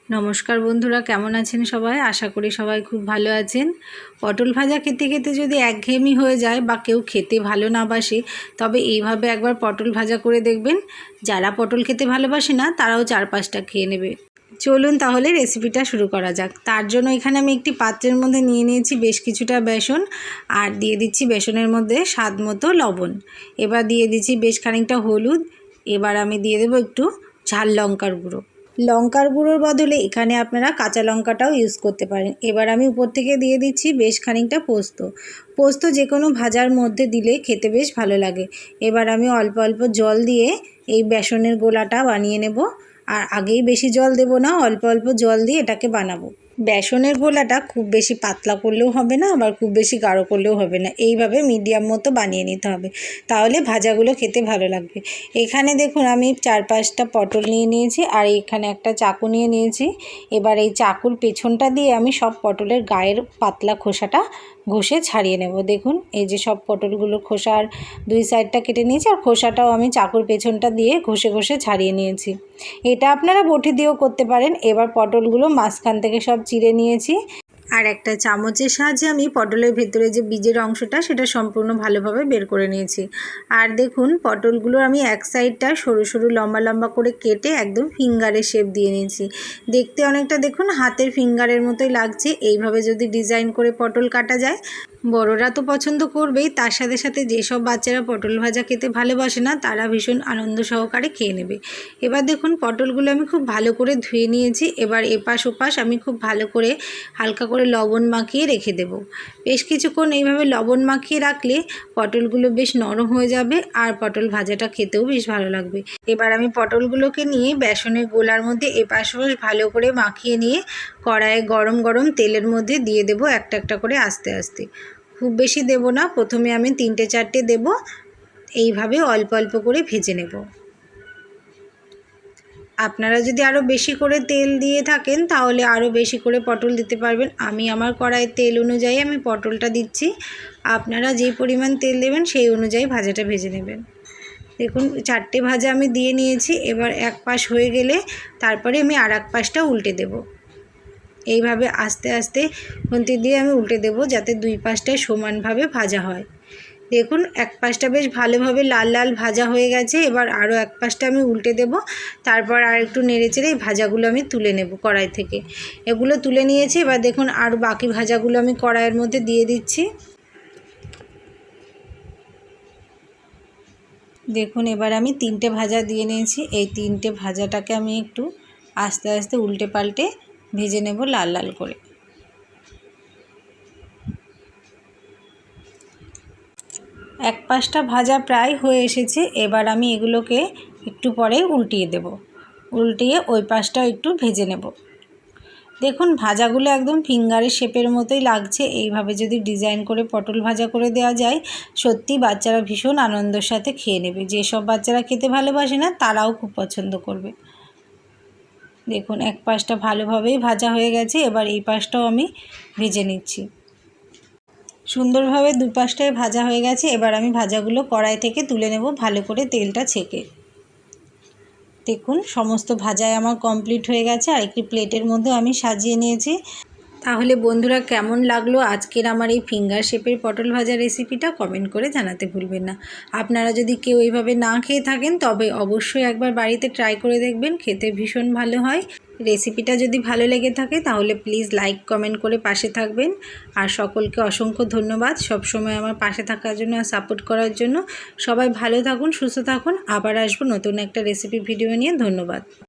নমস্কার বন্ধুরা, কেমন আছেন সবাই? আশা করি সবাই খুব ভালো আছেন। পটল ভাজা খেতে খেতে যদি একঘেয়েমি হয়ে যায় বা কেউ খেতে ভালো না বাসে, তবে এইভাবে একবার পটল ভাজা করে দেখবেন। যারা পটল খেতে ভালোবাসে না তারাও 4-5টা খেয়ে নেবে। চলুন তাহলে রেসিপিটা শুরু করা যাক। তার জন্য এখানে আমি একটি পাত্রের মধ্যে নিয়ে নিয়েছি বেশ কিছুটা বেসন, আর দিয়ে দিচ্ছি বেসনের মধ্যে স্বাদ মতো লবণ। এবার দিয়ে দিচ্ছি বেশ খানিকটা হলুদ। এবার আমি দিয়ে দেবো একটু ঝাল লঙ্কার গুঁড়ো। লঙ্কার গুঁড়োর বদলে এখানে আপনারা কাঁচা লঙ্কাটাও ইউজ করতে পারেন। এবার আমি উপর থেকে দিয়ে দিচ্ছি বেশ খানিকটা পোস্ত। পোস্ত যে কোনো ভাজার মধ্যে দিলে খেতে বেশ ভালো লাগে। এবার আমি অল্প অল্প জল দিয়ে এই বেসনের গোলাটা বানিয়ে নেব। আর আগেই বেশি জল দেব না, অল্প অল্প জল দিয়ে এটাকে বানাবো। বেসনের গোলাটা খুব বেশি পাতলা করলেও হবে না, আবার খুব বেশি গাঢ় করলেও হবে না। এইভাবে মিডিয়াম মতো বানিয়ে নিতে হবে, তাহলে ভাজাগুলো খেতে ভালো লাগবে। এখানে দেখুন আমি 4-5টা পটল নিয়ে নিয়েছি, আর এখানে একটা চাকু নিয়ে নিয়েছি। এবার এই চাকুর পেছনটা দিয়ে আমি সব পটলের গায়ের পাতলা খোসাটা ঘষে ছাড়িয়ে নেব। দেখুন এই যে সব পটলগুলোর খোসার 2 সাইডটা কেটে নিয়েছি, আর খোসাটাও আমি চাকুর পেছনটা দিয়ে ঘষে ঘষে ছাড়িয়ে নিয়েছি। এটা আপনারা বটি দিয়েও করতে পারেন। এবার পটলগুলো মাঝখান থেকে সব চিড়ে নিয়েছি, আর একটা চামচের সাহায্যে আমি পটলের ভেতরে যে বীজের অংশটা সেটা সম্পূর্ণ ভালোভাবে বের করে নিয়েছি। আর দেখুন পটলগুলো আমি এক সাইডটা সরু সরু লম্বা লম্বা করে কেটে একদম ফিঙ্গারের শেপ দিয়ে নিয়েছি। দেখতে অনেকটা দেখুন হাতের ফিঙ্গারের মতোই লাগছে। এইভাবে যদি ডিজাইন করে পটল কাটা যায়, বড়রা তো পছন্দ করবেই, তার সাথে সাথে যেসব বাচ্চারা পটল ভাজা খেতে ভালোবাসে না তারা ভীষণ আনন্দ সহকারে খেয়ে নেবে। এবার দেখুন পটলগুলো আমি খুব ভালো করে ধুয়ে নিয়েছি। এবার এপাশ ওপাশ আমি খুব ভালো করে হালকা করে লবণ মাখিয়ে রেখে দেব। বেশ কিছুক্ষণ এইভাবে লবণ মাখিয়ে রাখলে পটলগুলো বেশ নরম হয়ে যাবে, আর পটল ভাজাটা খেতেও বেশ ভালো লাগবে। এবার আমি পটলগুলোকে নিয়ে বেসনের গোলার মধ্যে এপাশ ওপাশ ভালো করে মাখিয়ে নিয়ে কড়াইয়ে গরম গরম তেলের মধ্যে দিয়ে দেব একটা একটা করে আস্তে আস্তে। খুব বেশি দেব না, প্রথমে আমি 3-4টে দেব। এইভাবে অল্প অল্প করে ভেজে নেব। আপনারা যদি আরও বেশি করে তেল দিয়ে থাকেন তাহলে আরও বেশি করে পটল দিতে পারবেন। আমি আমার কড়াইয়ের তেল অনুযায়ী আমি পটলটা দিচ্ছি। আপনারা যেই পরিমাণ তেল দেবেন সেই অনুযায়ী ভাজাটা ভেজে নেবেন। দেখুন 4টে ভাজা আমি দিয়ে নিয়েছি। এবার এক পাশ হয়ে গেলে তারপরে আমি আর এক পাশটা উল্টে দেব। এইভাবে আস্তে আস্তে খুন্তি দিয়ে আমি উল্টে দেব, যাতে দুই পাশটায় সমানভাবে ভাজা হয়। দেখুন এক পাশটা বেশ ভালোভাবে লাল লাল ভাজা হয়ে গেছে। এবার আরও এক পাশটা আমি উল্টে দেব, তারপর আর একটু নেড়ে চেড়ে এই ভাজাগুলো আমি তুলে নেব কড়াই থেকে। এগুলো তুলে নিয়েছি। এবার দেখুন আর বাকি ভাজাগুলো আমি কড়াইয়ের মধ্যে দিয়ে দিচ্ছি। দেখুন এবার আমি 3টে ভাজা দিয়ে নিয়েছি। এই 3টে ভাজাটাকে আমি একটু আস্তে আস্তে উল্টে পাল্টে ভেজে নেব লাল লাল করে। এক পাশটা ভাজা প্রায় হয়ে এসেছে। এবার আমি এগুলোকে একটু পরে উল্টিয়ে দেব। উল্টিয়ে ওই পাশটাও একটু ভেজে নেব। দেখুন ভাজাগুলো একদম ফিঙ্গারের শেপের মতোই লাগছে। এইভাবে যদি ডিজাইন করে পটল ভাজা করে দেওয়া যায়, সত্যি বাচ্চারা ভীষণ আনন্দের সাথে খেয়ে নেবে। যেসব বাচ্চারা খেতে ভালোবাসে না তারাও খুব পছন্দ করবে। দেখুন এক পাশটা ভালোভাবেই ভাজা হয়ে গেছে। এবার এই পাশটাও আমি ভেজে নিচ্ছি। সুন্দরভাবে দুই পাশটায় ভাজা হয়ে গেছে। এবার আমি ভাজাগুলো কড়াই থেকে তুলে নেব ভালো করে তেলটা ছেঁকে। দেখুন সমস্ত ভাজাই আমার কমপ্লিট হয়ে গেছে, আর একটি প্লেটের মধ্যে আমি সাজিয়ে নিয়েছি। তাহলে বন্ধুরা কেমন লাগলো আজকের আমার এই ফিঙ্গার শেপের পটল ভাজা রেসিপিটা কমেন্ট করে জানাতে ভুলবেন না। আপনারা যদি কেউ এইভাবে না খেয়ে থাকেন তবে অবশ্যই একবার বাড়িতে ট্রাই করে দেখবেন, খেতে ভীষণ ভালো হয়। রেসিপিটা যদি ভালো লেগে থাকে তাহলে প্লিজ লাইক কমেন্ট করে পাশে থাকবেন। আর সকলকে অসংখ্য ধন্যবাদ সবসময় আমার পাশে থাকার জন্য আর সাপোর্ট করার জন্য। সবাই ভালো থাকুন, সুস্থ থাকুন। আবার আসবো নতুন একটা রেসিপি ভিডিও নিয়ে। ধন্যবাদ।